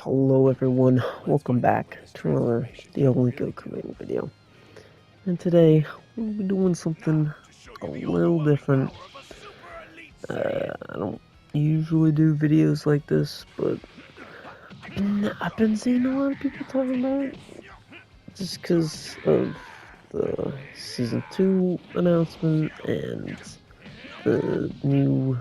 Hello everyone, welcome back to another The Only Goku Rating video. And today, we'll be doing something a little different. I don't usually do videos like this, but I've been seeing a lot of people talking about it. Just because of the Season 2 announcement and the new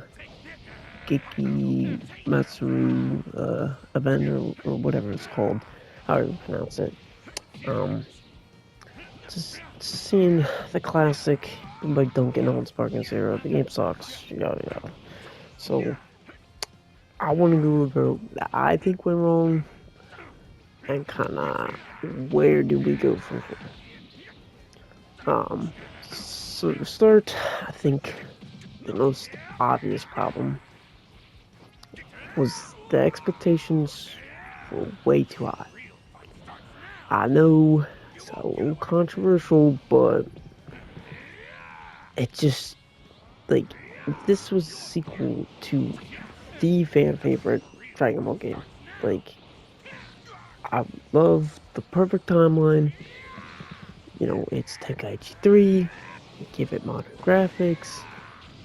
Geki Matsuru event or whatever it's called, however you pronounce it. Just seeing the classic, like, don't get on sparkingzero, the game sucks, yada yada. So, I want to go over I think went wrong, and kinda where do we go from here. So to start, I think the most obvious problem was the expectations were way too high. I know it's a little controversial, but it just, like, this was a sequel to the fan favorite Dragon Ball game. Like, I love the perfect timeline. You know, it's Tenkaichi 3, you give it modern graphics,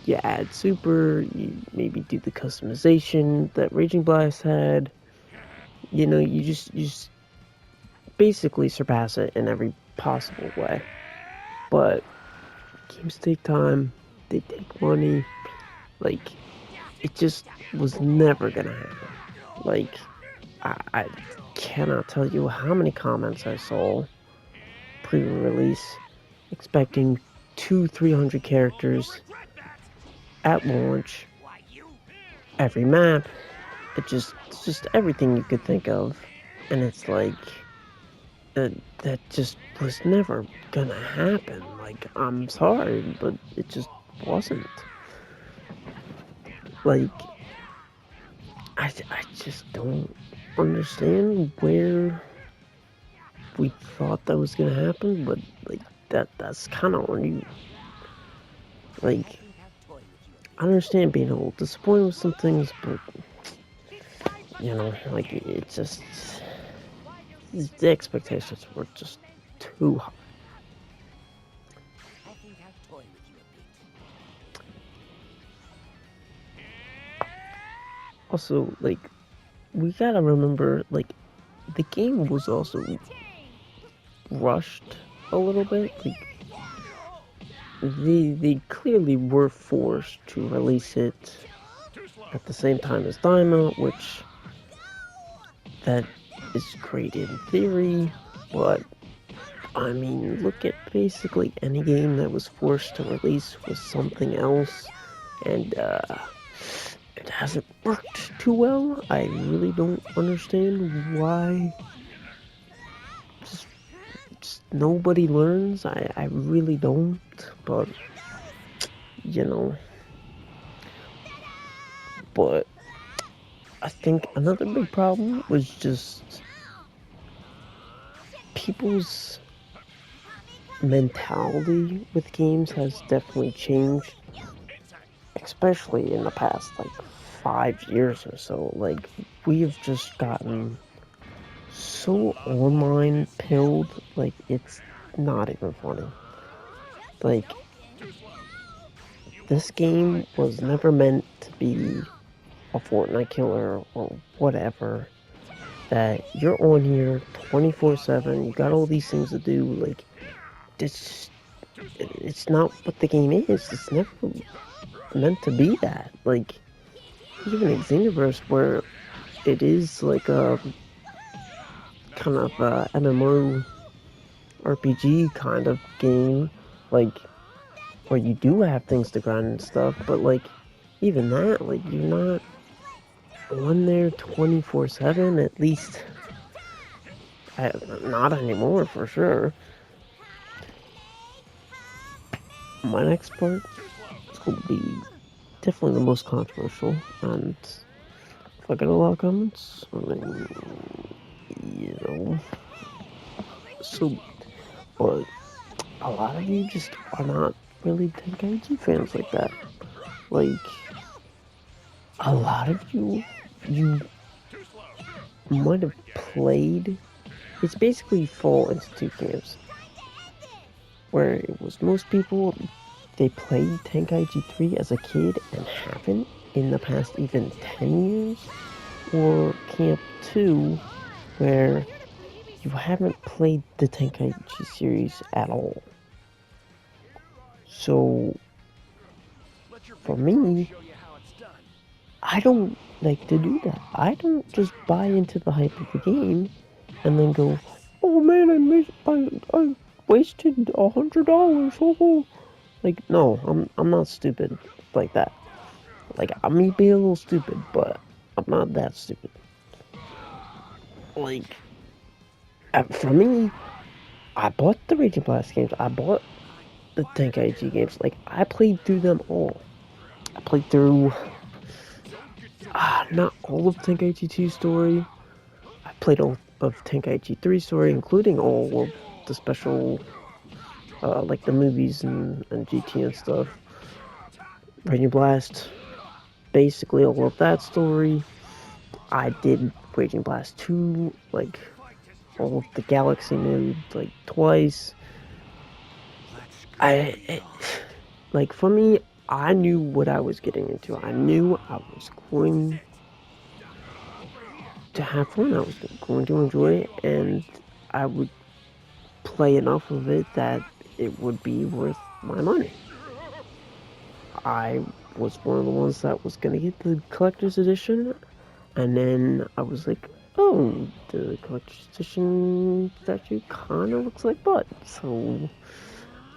you add Super, you maybe do the customization that Raging Blast had. You know, you just basically surpass it in every possible way. But games take time, they take money, like, it just was never gonna happen. Like, I cannot tell you how many comments I saw pre-release expecting 300 characters at launch, every map, it's just everything you could think of, and it's like, that just was never gonna happen. Like, I'm sorry, but it just wasn't. Like, I just don't understand where we thought that was gonna happen, but, like, that's kind of on you. Like, I understand being a little disappointed with some things, but, you know, like, it just, the expectations were just too high. Also, like, we gotta remember, like, the game was also rushed a little bit. Like, they clearly were forced to release it at the same time as Daima, which that is great in theory, but I mean, look at basically any game that was forced to release with something else, and it hasn't worked too well. I really don't understand why just nobody learns. I really don't, but, you know. But I think another big problem was just people's mentality with games has definitely changed, especially in the past, like, 5 years or so. Like, we have just gotten so online pilled, like, it's not even funny. Like, this game was never meant to be a Fortnite killer or whatever. That you're on here 24/7, you got all these things to do, like, it's not what the game is. It's never meant to be that. Like, even in Xenoverse, where it is like a kind of a MMO RPG kind of game, like, where you do have things to grind and stuff, but, like, even that, like, you're not on there 24/7, at least not anymore, for sure. My next part is going to be definitely the most controversial, and if I get a lot of comments, I mean, you know. So, but a lot of you just are not really Tenkaichi fans like that. Like, a lot of you might have played. It's basically fall into two camps, where it was most people, they played Tenkaichi 3 as a kid and haven't in the past even 10 years, or camp 2, where you haven't played the Tenkaichi series at all. So, for me, I don't like to do that. I don't just buy into the hype of the game and then go, "Oh man, I wasted $100." Oh, like no, I'm not stupid like that. Like I may be a little stupid, but I'm not that stupid. Like for me, I bought the Raging Blast games. I bought the Tenkaichi games. Like I played through them all. I played through not all of Tenkaichi 2 story. I played all of Tenkaichi 3 story, including all of the special, like the movies and GT and stuff. Raging Blast, basically all of that story. I did Raging Blast 2, like all of the Galaxy mode, like twice. Like for me, I knew what I was getting into. I knew I was going to have fun. I was going to enjoy it, and I would play enough of it that it would be worth my money. I was one of the ones that was gonna get the collector's edition, and then I was like, oh, the collector's edition statue kinda looks like butt, so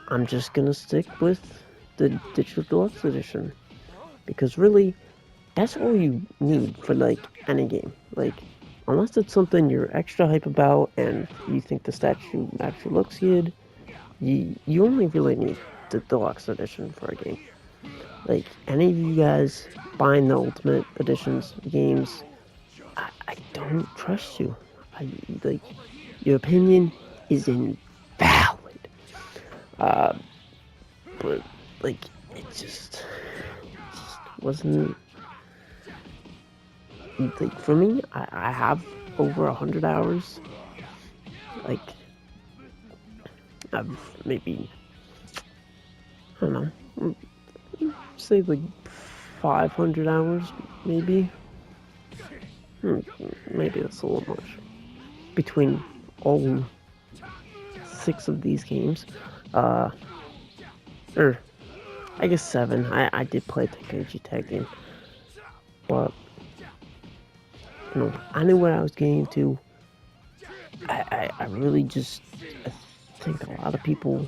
I'm just gonna stick with the digital deluxe edition. Because really, that's all you need for like any game. Like, unless it's something you're extra hype about and you think the statue actually looks good, you only really need the deluxe edition for a game. Like, any of you guys buying the ultimate editions games, I don't trust you. Like, your opinion is invalid. Uh, but, like, it just wasn't, like, for me, I have over 100 hours. Like, I've maybe, I don't know, say like 500 hours, maybe. Maybe that's a little much. Between all 6 of these games. Or, I guess 7. I did play Tenkaichi Tag Team. But, you know, I knew what I was getting into. I really just, I think a lot of people,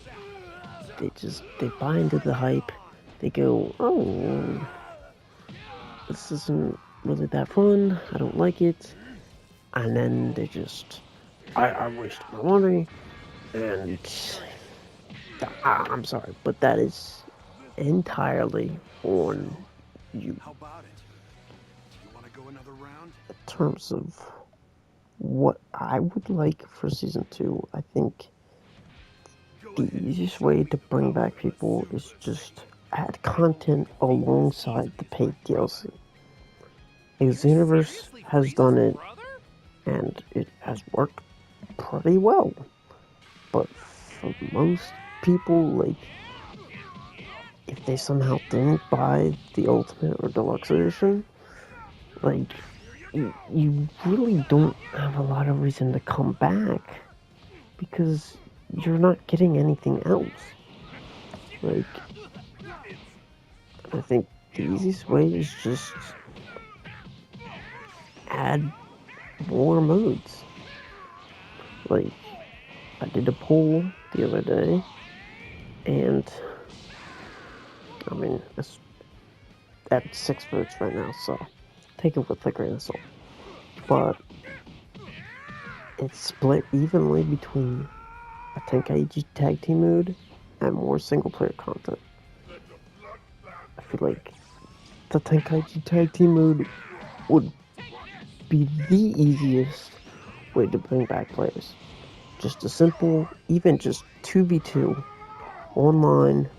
they buy into the hype. They go, oh, this isn't really that fun. I don't like it. And then they just, I wasted my money. And I'm sorry, but that is entirely on you. How about it? You want to go another round? In terms of what I would like for season 2, I think the easiest way to bring back people is just add content alongside the paid DLC. Because the universe has done it, and it has worked pretty well. But for most people, like, if they somehow didn't buy the Ultimate or Deluxe Edition, like, you really don't have a lot of reason to come back because you're not getting anything else. Like, I think the easiest way is just add more modes. Like, I did a poll the other day, and I mean, it's at 6 votes right now, so take it with a grain of salt. But it's split evenly between a Tenkaichi tag team mode and more single player content. I feel like the Tenkaichi tag team mode would be the easiest way to bring back players. Just a simple, even just 2v2 online,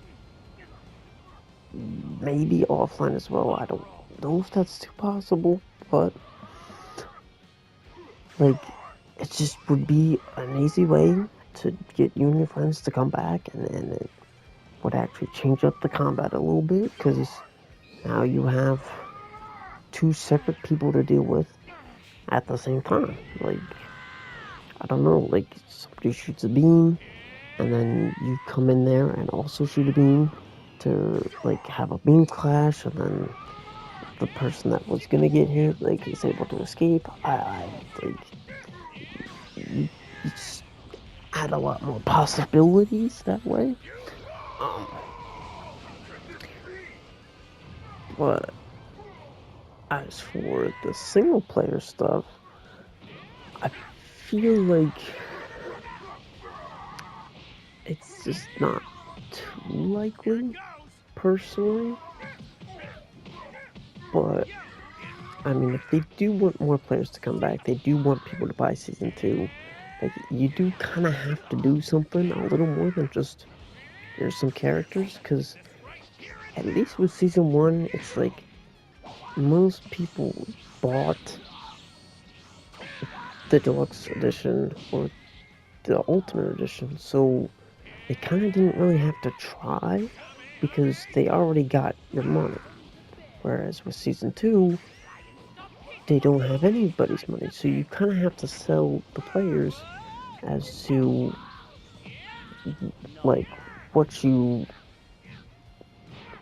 maybe offline as well. I don't know if that's too possible, but Like, it just would be an easy way to get you and your friends to come back, and it would actually change up the combat a little bit, because now you have two separate people to deal with at the same time. Like, I don't know, like somebody shoots a beam, and then you come in there and also shoot a beam to like have a beam clash, and then the person that was gonna get hit like is able to escape. I like you just add a lot more possibilities that way. Um, but as for the single player stuff, I feel like it's just not too likely personally. But I mean, if they do want more players to come back, they do want people to buy season 2. Like, you do kind of have to do something a little more than just here's some characters, because at least with season 1, it's like most people bought the deluxe edition or the ultimate edition, so they kind of didn't really have to try because they already got your money. Whereas with season 2, they don't have anybody's money, so you kind of have to sell the players as to like what you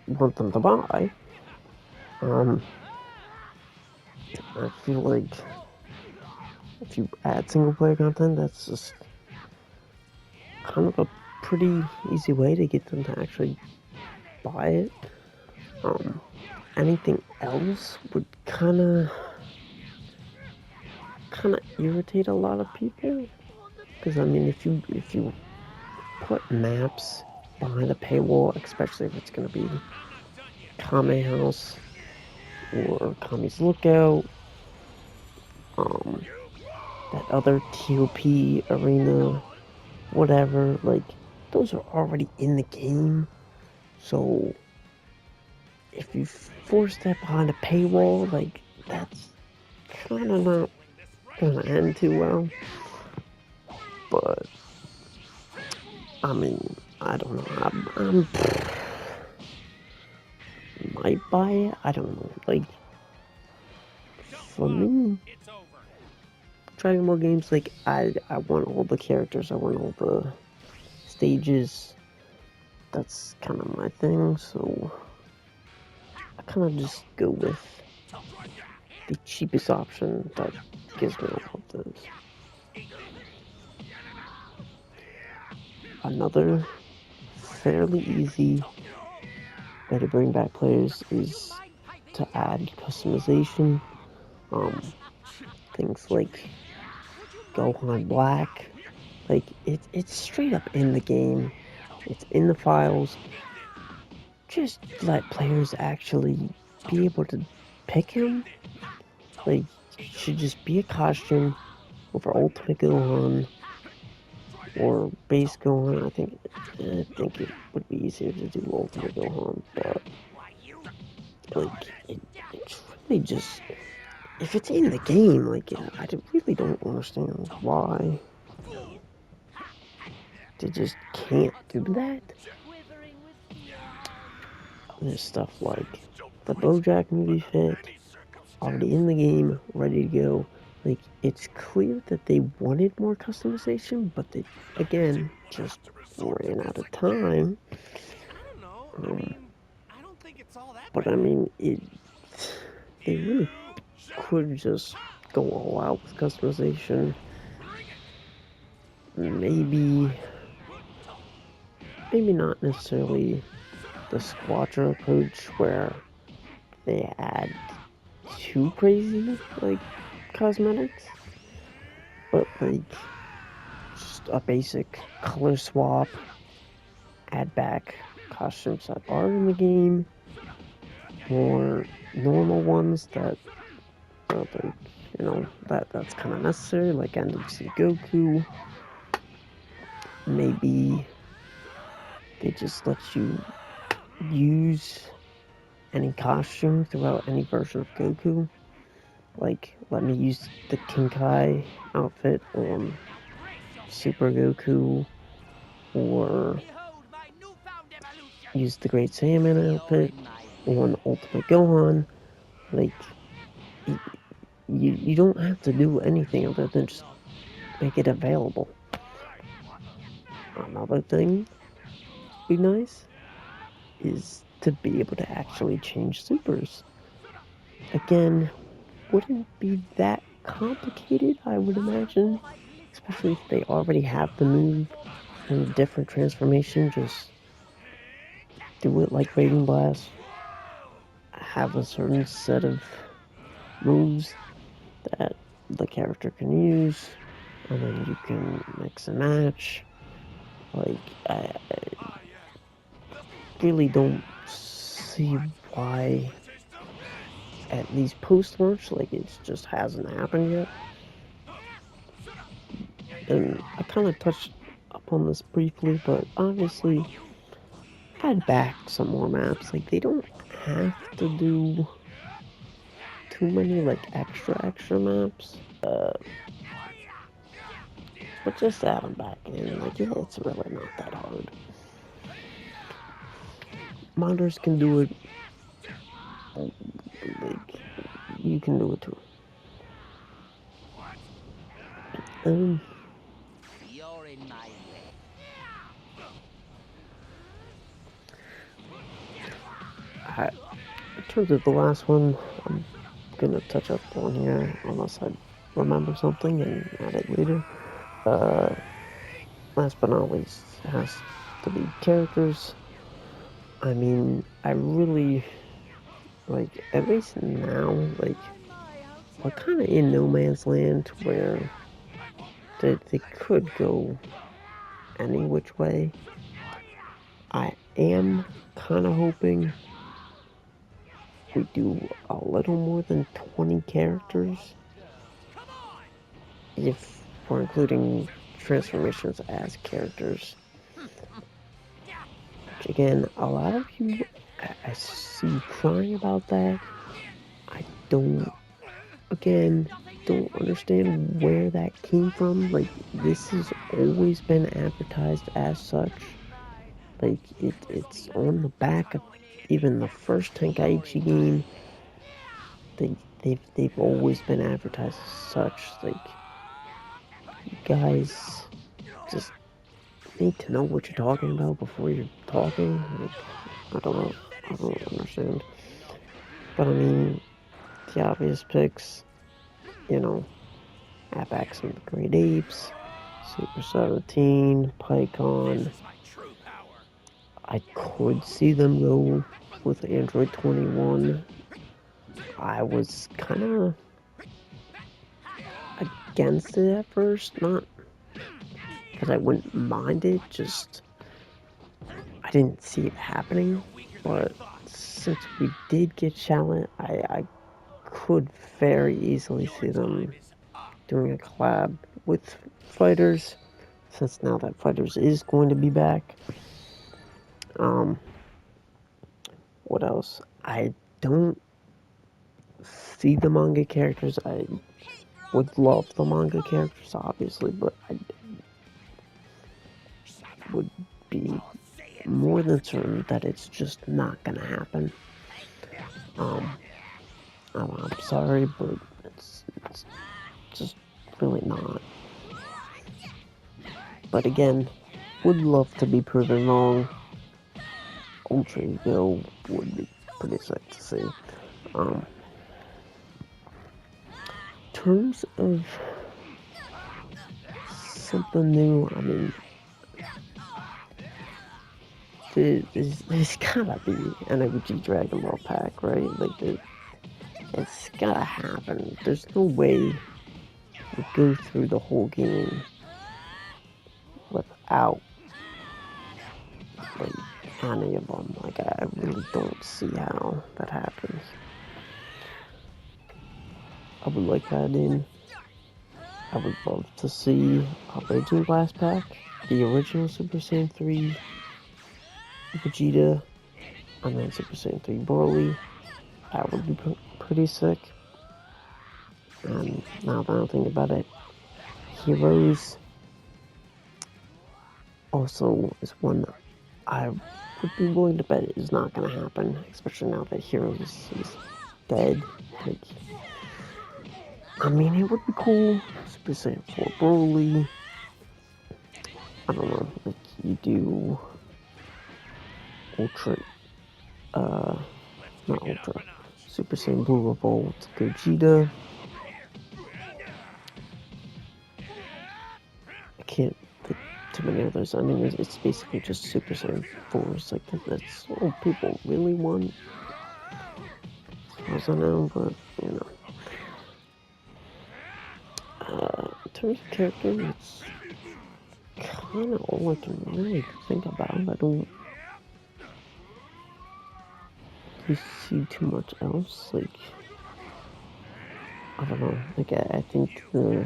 want them to buy. I feel like if you add single player content, that's just kind of a pretty easy way to get them to actually buy it. Anything else would kind of irritate a lot of people, because I mean, if you put maps behind a paywall, especially if it's going to be Kame House or Kami's Lookout, that other TOP arena, whatever, like, those are already in the game. So if you force that behind a paywall, like, that's kind of not gonna end too well. But I mean, I don't know. I'm might buy it. I don't know. Like, for me, Dragon Ball games, like, I want all the characters. I want all the stages. That's kind of my thing. So I kind of just go with the cheapest option that gives me all of those. Another fairly easy way to bring back players is to add customization. Things like Gohan Black. Like, it's straight up in the game. It's in the files. Just let players actually be able to pick him. Like, it should just be a costume over Ultimate Gohan or Base Gohan. I think it would be easier to do Ultimate Gohan, but like it's really just if it's in the game, like I really don't understand why they just can't do that. There's stuff like the BoJack movie fit already in the game, ready to go. Like, it's clear that they wanted more customization, but they, again, just ran out of time. But I mean, they really could just go all out with customization. Maybe not necessarily the Squadra approach where they add too crazy, like, cosmetics, but like just a basic color swap, add back costumes that are in the game, more normal ones that are like, that's kind of necessary, like NWC Goku. Maybe they just let you use any costume throughout any version of Goku. Like, let me use the Kinkai outfit on Super Goku, or use the Great Saiyaman outfit on Ultimate Gohan. Like, you don't have to do anything other than just make it available. Another thing be nice is to be able to actually change supers. Again, wouldn't be that complicated, I would imagine, especially if they already have the move and a different transformation. Just do it like Rating Blast, have a certain set of moves that the character can use, and then you can mix and match. Like, I really don't see why, at least post-launch, like, it just hasn't happened yet. And I kind of touched upon this briefly, but obviously, I'd back some more maps. Like, they don't have to do too many, like, extra maps. But just add them back in. Like, yeah, it's really not that hard. Modders can do it. Like, you can do it too. You're in my way. In terms of the last one, I'm gonna touch up on here unless I remember something and add it later. Last but not least, has to be characters. I mean, I really, like, at least now, like, we're kind of in no man's land where they could go any which way. I am kind of hoping we do a little more than 20 characters, if we're including transformations as characters. Which, again, a lot of you I see crying about that. I don't, again, don't understand where that came from. Like, this has always been advertised as such. Like, it's on the back of even the first Tenkaichi game. They've always been advertised as such. Like, you guys just need to know what you're talking about before you're talking. Like, I don't know. I don't understand. But I mean, the obvious picks, you know, Apex and the Great Apes, Super 17, PyCon. I could see them go with Android 21. I was kind of against it at first, not because I wouldn't mind it, just I didn't see it happening. But since we did get Challenge, I could very easily see them doing a collab with Fighters, since now that Fighters is going to be back. What else? I don't see the manga characters. I would love the manga characters, obviously, but I would be more than certain that it's just not gonna happen. I'm sorry, but it's just really not. But again, would love to be proven wrong. Ultra Ego would be pretty sick to see. In terms of something new, I mean, there's gotta be an OG Dragon Ball pack, right? Like, it's gotta happen. There's no way we go through the whole game without, like, any of them. Like, I really don't see how that happens. I would like that in. I would love to see a Raging Blast pack, the original Super Saiyan 3 Vegeta, and then Super Saiyan 3 Broly. That would be pretty sick. And now that I think about it, Heroes also is one that I would be willing to bet is not going to happen, especially now that Heroes is dead. Like, I mean, it would be cool, Super Saiyan 4 Broly. I don't know, like, you do Ultra, not Ultra, Super Saiyan Blue Revolt, Gogeta. I can't think too many others. I mean, it's basically just Super Saiyan 4s. Like, that's all people really want, as far as I know, but, you know. In terms of characters, it's kind of all I can really think about. I don't really see too much else. Like, I don't know. Like, I think the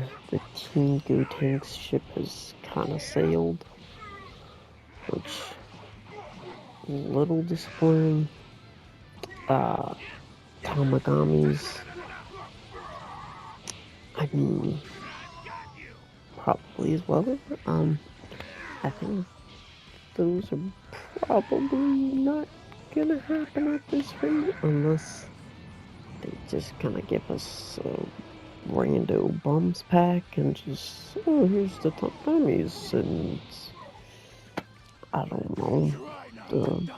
Team Gotenks ship has kind of sailed, which a little disappointing. Tamagami's, I mean, probably as well. I think those are probably not gonna happen at this rate unless they just kind of give us a rando bums pack and just, oh, here's the Tamamis, and I don't know, the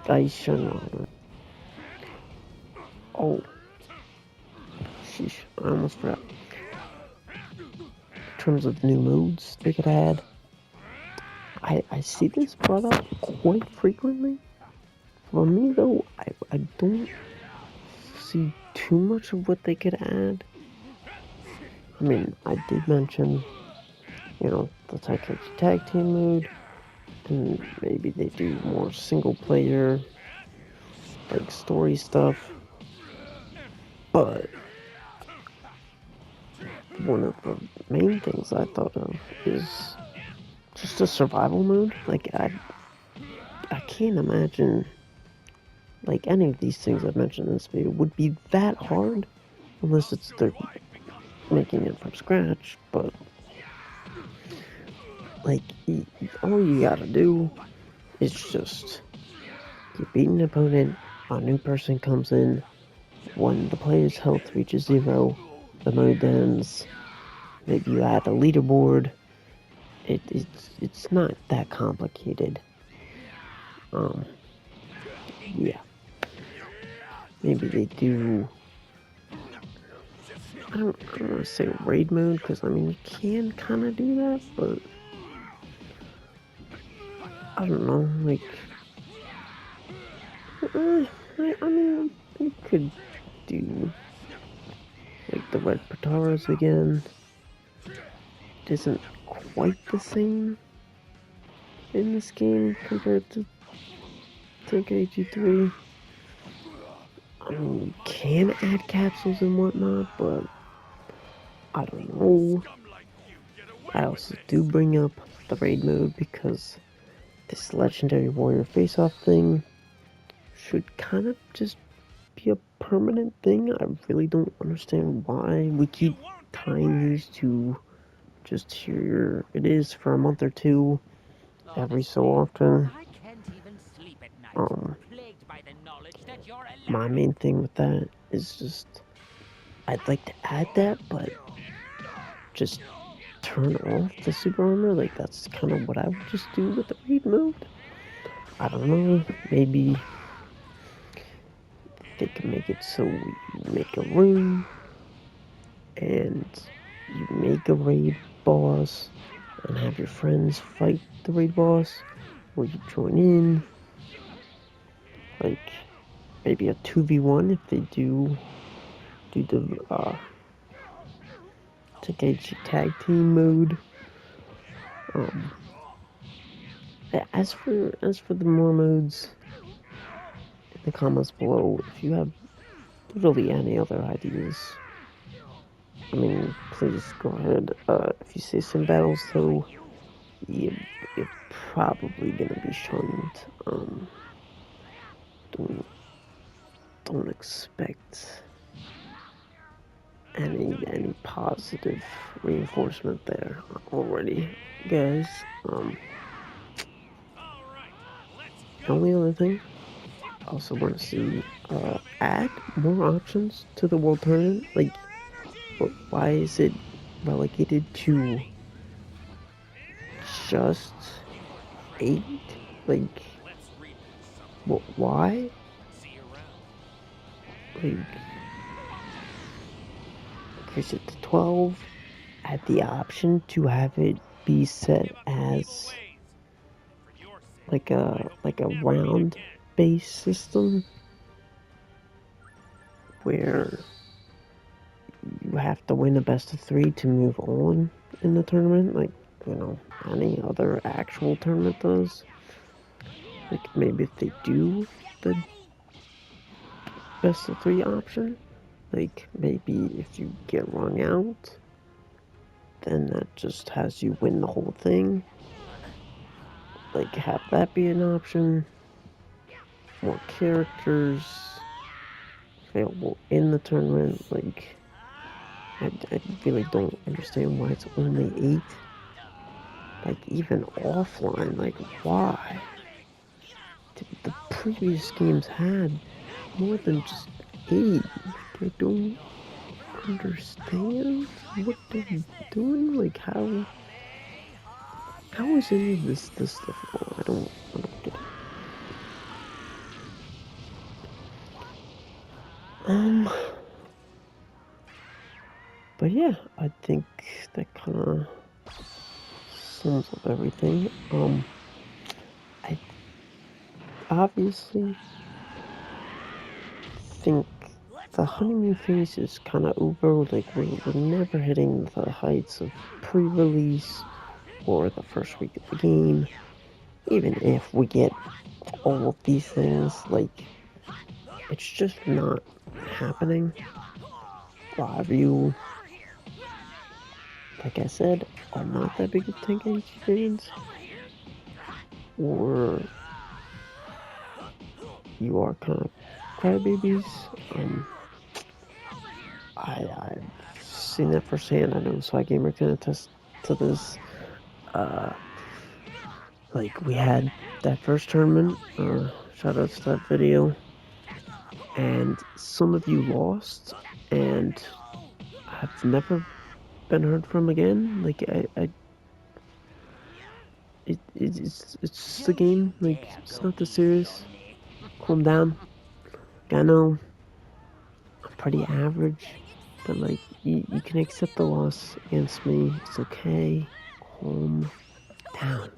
Daishan. Oh, sheesh, I almost forgot. In terms of new modes they could add, I see this brought up quite frequently. For me, though, I don't see too much of what they could add. I mean, I did mention, you know, the Taikaichi Tag Team mode, and maybe they do more single player, like story stuff. But one of the main things I thought of is just a survival mode. Like, I can't imagine, like, any of these things I've mentioned in this video would be that hard, unless it's they're making it from scratch. But like, all you gotta do is just you beat an opponent, a new person comes in. When the player's health reaches 0, the mode ends. Maybe you add a leaderboard. It's not that complicated. Yeah. Maybe they do. I don't want to say raid mode, because I mean you can kind of do that, but I don't know. Like, I mean, you could do like the Red Pataras again. It isn't quite the same in this game compared to Tenkaichi 3. I mean, you can add capsules and whatnot, but I don't know. I also do bring up the raid mode because this legendary warrior face-off thing should kind of just be a permanent thing. I really don't understand why we keep tying these to just here it is for a month or two every so often. I can't even sleep at night, Um, plagued by the knowledge that you're alive. my main thing with that is just I'd like to add that, but just turn off the super armor. Like, that's kind of what I would just do with the raid mode. I don't know, maybe they can make it so you make a room and you make a raid boss and have your friends fight the raid boss, or you join in, like maybe a 2v1 if they do the Takeichi tag team mode. As for the more modes, in the comments below, if you have literally any other ideas, I mean, please go ahead. If you see some battles, though, you're probably gonna be shunned. Don't don't expect any positive reinforcement there already, guys. The only other thing I also want to see add more options to the World Tournament. Like, why is it relegated to just 8? Like, why? Like, increase it to 12. Add the option to have it be set as like a round based system where you have to win a best of 3 to move on in the tournament, like, you know, any other actual tournament does. Like, maybe if they do the best of 3 option, like, maybe if you get rung out, then that just has you win the whole thing. Like, have that be an option. More characters available in the tournament. Like, I really don't understand why it's only 8. Like, even offline, like, why? The previous games had more than just 8. I don't understand what they're doing. Like, how is any of this difficult? I don't get it. But yeah, I think that kind of sums up everything. I obviously think the honeymoon phase is kind of over. Like, we're never hitting the heights of pre-release or the first week of the game. Even if we get all of these things, like, it's just not happening. A lot of you, like I said, are not that big of Tenkaichi fans, or you are kind of crybabies. I've seen that firsthand. I know Sly Gamer can attest to this. Like, we had that first tournament, shout outs to that video, and some of you lost and have never been heard from again. Like, it's just a game. Like, it's not that serious. Calm down. I know I'm pretty average, but like, you can accept the loss against me. It's okay. Calm down.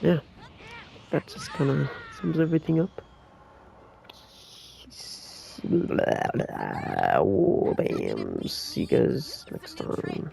Yeah, that just kind of sums everything up. Oh, bam. See you guys next time.